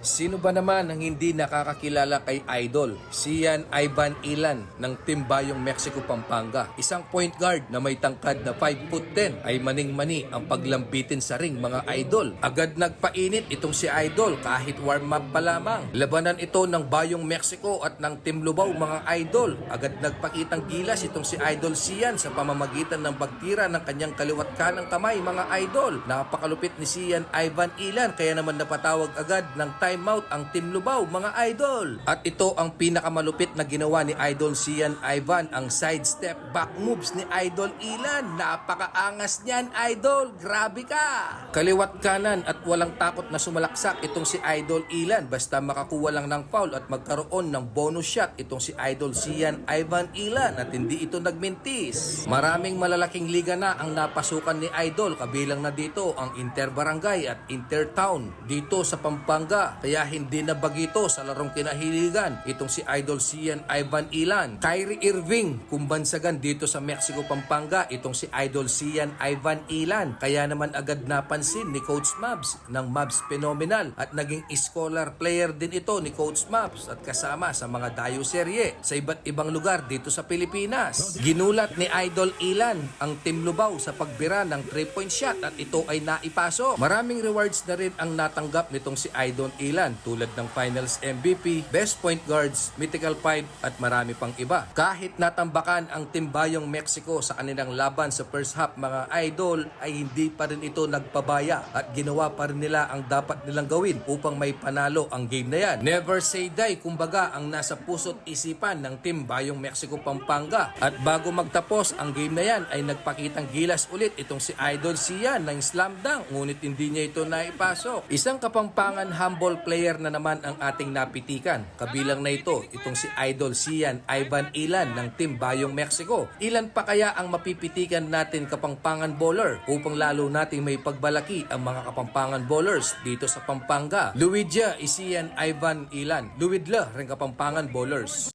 Sino ba naman ang hindi nakakakilala kay Idol? Si Ian Ivan Ilan ng Team Bayong Mexico Pampanga. Isang point guard na may tangkad na 5'10" ay maning-mani ang paglambitin sa ring mga idol. Agad nagpainit itong si Idol kahit warm up pa lamang. Labanan ito ng Bayong Mexico at ng Team Lubao mga idol. Agad nagpakitang gilas itong si Idol Sian sa pamamagitan ng pagtira ng kanyang kaliwat kanang kamay mga idol. Napakalupit ni Ian Ivan Ilan kaya naman napatawag agad ng timeout ang Team Lubao mga idol. At ito ang pinakamalupit na ginawa ni Idol Sian Ivan, ang sidestep back moves ni Idol Ilan. Napakaangas niyan idol, grabe ka! Kaliwat kanan at walang takot na sumalaksak itong si Idol Ilan basta makakuha lang ng foul at magkaroon ng bonus shot itong si Idol Sian Ivan Ilan at hindi ito nagmintis. Maraming malalaking liga na ang napasukan ni Idol, kabilang na dito ang Interbarangay at Intertown dito sa Pampanga. Kaya hindi na bagito sa larong kinahiligan itong si Idol Sian Ivan Ilan. Kyrie Irving kumbansagan dito sa Mexico Pampanga itong si Idol Sian Ivan Ilan. Kaya naman agad napansin ni Coach Mavs ng Mavs Phenomenal at naging scholar player din ito ni Coach Mavs at kasama sa mga dayo serye sa iba't ibang lugar dito sa Pilipinas. Ginulat ni Idol Ilan ang Team Lubao sa pagbira ng 3-point shot at ito ay naipasok. Maraming rewards na rin ang natanggap nitong si Idol Ilan tulad ng Finals MVP, Best Point Guards, Mythical 5 at marami pang iba. Kahit natambakan ang Team Bayong Mexico sa kanilang laban sa first half mga idol ay hindi pa rin ito nagpabaya at ginawa pa rin nila ang dapat nilang gawin upang may panalo ang game na yan. Never say die kumbaga ang nasa puso't isipan ng Team Bayong Mexico Pampanga. At bago magtapos ang game na yan ay nagpakitang gilas ulit itong si Idol Sian ng slam dunk ngunit hindi niya ito naipasok. Isang Kapampangan humble player na naman ang ating napitikan. Kabilang na ito, itong si Idol Sian Ivan Ilan ng Team Bayong Mexico. Ilan pa kaya ang mapipitikan natin Kapampangan bowler upang lalo nating may pagbalaki ang mga Kapampangan bowlers dito sa Pampanga? Luidja Sian Ivan Ilan. Luidla rin Kapampangan bowlers.